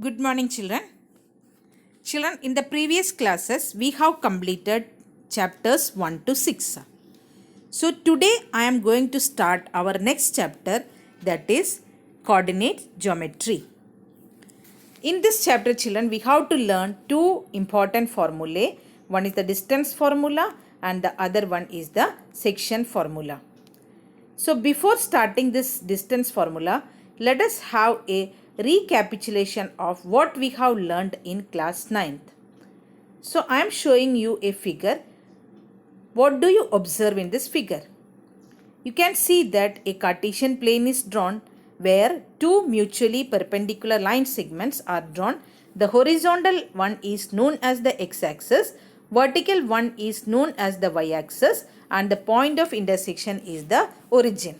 Good morning, children. Children, in the previous classes, we have completed chapters 1 to 6. So, today I am going to start our next chapter, that is coordinate geometry. In this chapter, children, we have to learn two important formulae. One is the distance formula and the other one is the section formula. So before starting this distance formula, let us have a recapitulation of what we have learned in class 9th. So I am showing you a figure. What do you observe in this figure? You can see that a Cartesian plane is drawn where two mutually perpendicular line segments are drawn. The horizontal one is known as the x-axis, vertical one is known as the y-axis, and the point of intersection is the origin.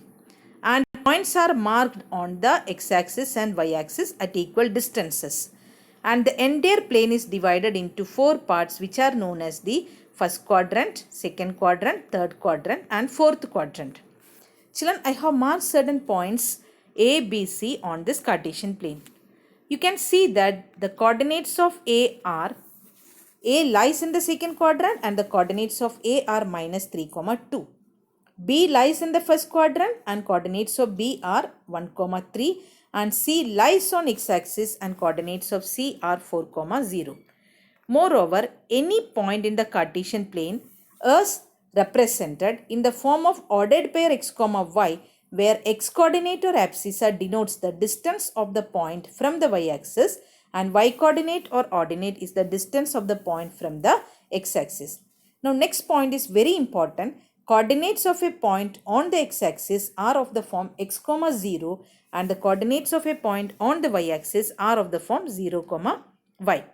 And points are marked on the x-axis and y-axis at equal distances. And the entire plane is divided into four parts which are known as the first quadrant, second quadrant, third quadrant, and fourth quadrant. Children, I have marked certain points A, B, C on this Cartesian plane. You can see that the coordinates of A are, A lies in the second quadrant and the coordinates of A are minus 3, 2. B lies in the first quadrant and coordinates of B are 1, 3, and C lies on x-axis and coordinates of C are 4, 0. Moreover, any point in the Cartesian plane is represented in the form of ordered pair x, y, where x coordinate or abscissa denotes the distance of the point from the y-axis and y coordinate or ordinate is the distance of the point from the x-axis. Now next point is very important. Coordinates of a point on the x-axis are of the form x, 0 and the coordinates of a point on the y-axis are of the form 0, y.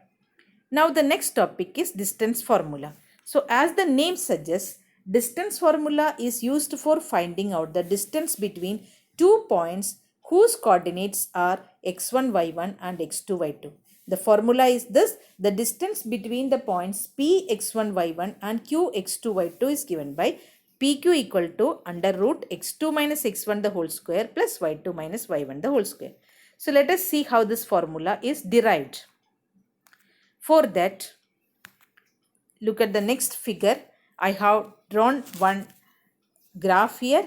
Now the next topic is distance formula. So as the name suggests, distance formula is used for finding out the distance between two points whose coordinates are x1, y1 and x2, y2. The formula is this: the distance between the points p x1, y1 and q x2, y2 is given by pq equal to under root x2 minus x1 the whole square plus y2 minus y1 the whole square. So let us see how this formula is derived. For that, look at the next figure. I have drawn one graph here,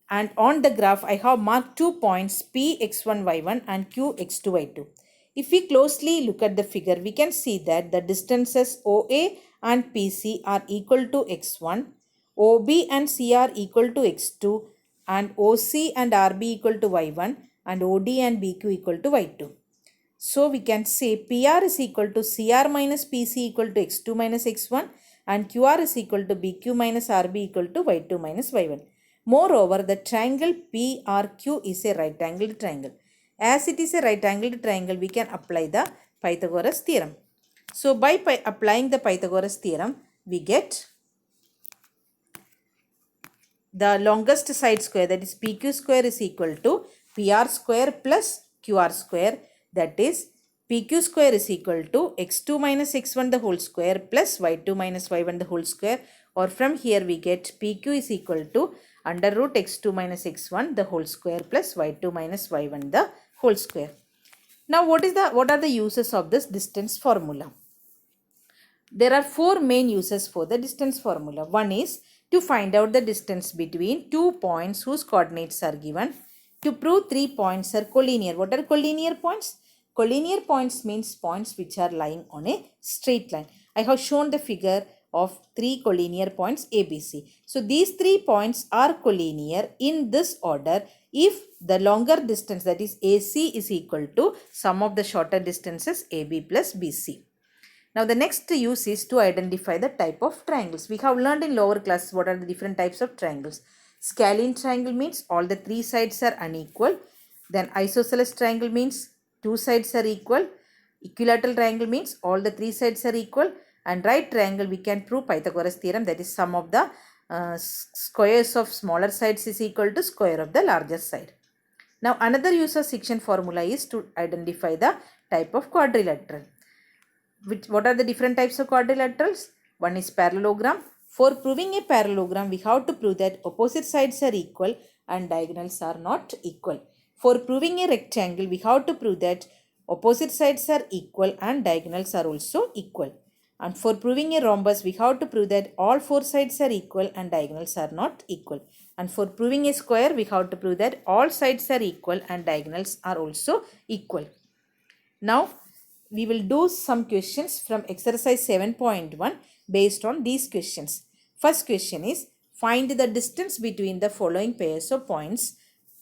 and on the graph I have marked 2 points P x1 y1 and Q x2 y2. If we closely look at the figure, we can see that the distances OA and PC are equal to x1, OB and C are equal to x2, and OC and RB equal to y1, and OD and BQ equal to y2. So we can say PR is equal to CR minus PC equal to x2 minus x1 and QR is equal to BQ minus RB equal to y2 minus y1. Moreover, the triangle PRQ is a right angled triangle. As it is a right angled triangle, we can apply the Pythagoras theorem. So by applying the Pythagoras theorem, we get the longest side square, that is PQ square, is equal to PR square plus QR square, that is PQ square is equal to x2 minus x1 the whole square plus y2 minus y1 the whole square, or from here we get PQ is equal to under root x2 minus x1 the whole square plus y2 minus y1 the whole square. Now what are the uses of this distance formula? There are four main uses for the distance formula. One is to find out the distance between two points whose coordinates are given. To prove 3 points are collinear. What are collinear points? Collinear points means points which are lying on a straight line. I have shown the figure of 3 collinear points ABC. So these 3 points are collinear in this order if the longer distance, that is AC, is equal to sum of the shorter distances AB plus BC. Now the next use is to identify the type of triangles. We have learned in lower classes what are the different types of triangles. Scalene triangle means all the 3 sides are unequal. Then isosceles triangle means 2 sides are equal. Equilateral triangle means all the 3 sides are equal. And right triangle, we can prove Pythagoras theorem, that is sum of the squares of smaller sides is equal to square of the larger side. Now another use of section formula is to identify the type of quadrilateral. What are the different types of quadrilaterals? One is parallelogram. For proving a parallelogram, we have to prove that opposite sides are equal and diagonals are not equal. For proving a rectangle, we have to prove that opposite sides are equal and diagonals are also equal. And for proving a rhombus, we have to prove that all four sides are equal and diagonals are not equal. And for proving a square, we have to prove that all sides are equal and diagonals are also equal. Now, we will do some questions from exercise 7.1 based on these questions. First question is, find the distance between the following pairs of points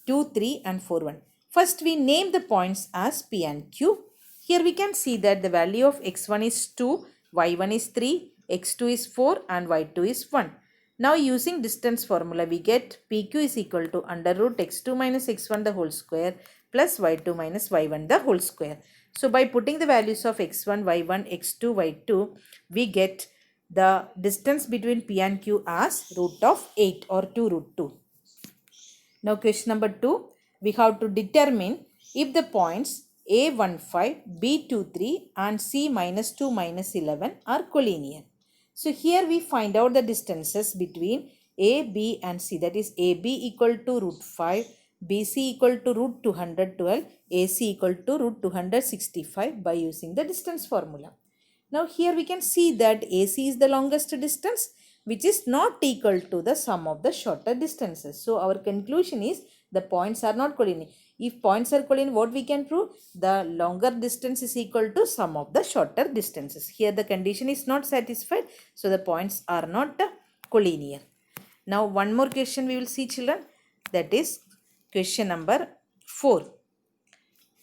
2, 3 and 4, 1. First, we name the points as P and Q. Here we can see that the value of x1 is 2, y1 is 3, x2 is 4 and y2 is 1. Now using distance formula, we get PQ is equal to under root x2 minus x1 the whole square plus y2 minus y1 the whole square. So by putting the values of x1, y1, x2, y2, we get the distance between P and Q as root of 8 or 2 root 2. Now question number 2, we have to determine if the points A15, B23 and C minus 2 minus 11 are collinear. So here we find out the distances between A, B and C, that is AB equal to root 5, BC equal to root 212, AC equal to root 265 by using the distance formula. Now here we can see that AC is the longest distance, which is not equal to the sum of the shorter distances. So our conclusion is the points are not collinear. If points are collinear, what we can prove? The longer distance is equal to sum of the shorter distances. Here the condition is not satisfied, so the points are not collinear. Now one more question we will see, children, that is question number 4.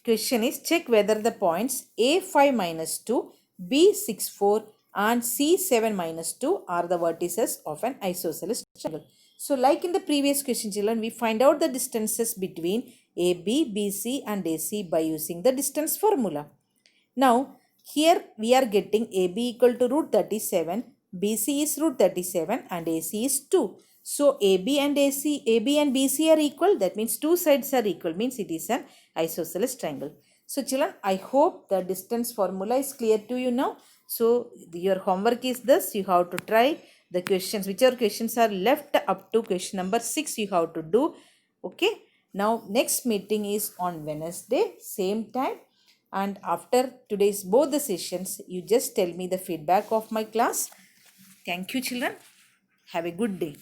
Question is, check whether the points A5 minus 2, B64 and C7 minus 2 are the vertices of an isosceles triangle. So like in the previous question, children, we find out the distances between AB, BC and AC by using the distance formula. Now here we are getting AB equal to root 37, BC is root 37 and AC is 2. So AB and BC are equal, that means two sides are equal, means it is an isosceles triangle. So children, I hope the distance formula is clear to you now. So your homework is this, you have to try the questions, whichever questions are left up to question number 6 you have to do. Okay, now next meeting is on Wednesday, same time. And after today's both the sessions, you just tell me the feedback of my class. Thank you children. Have a good day.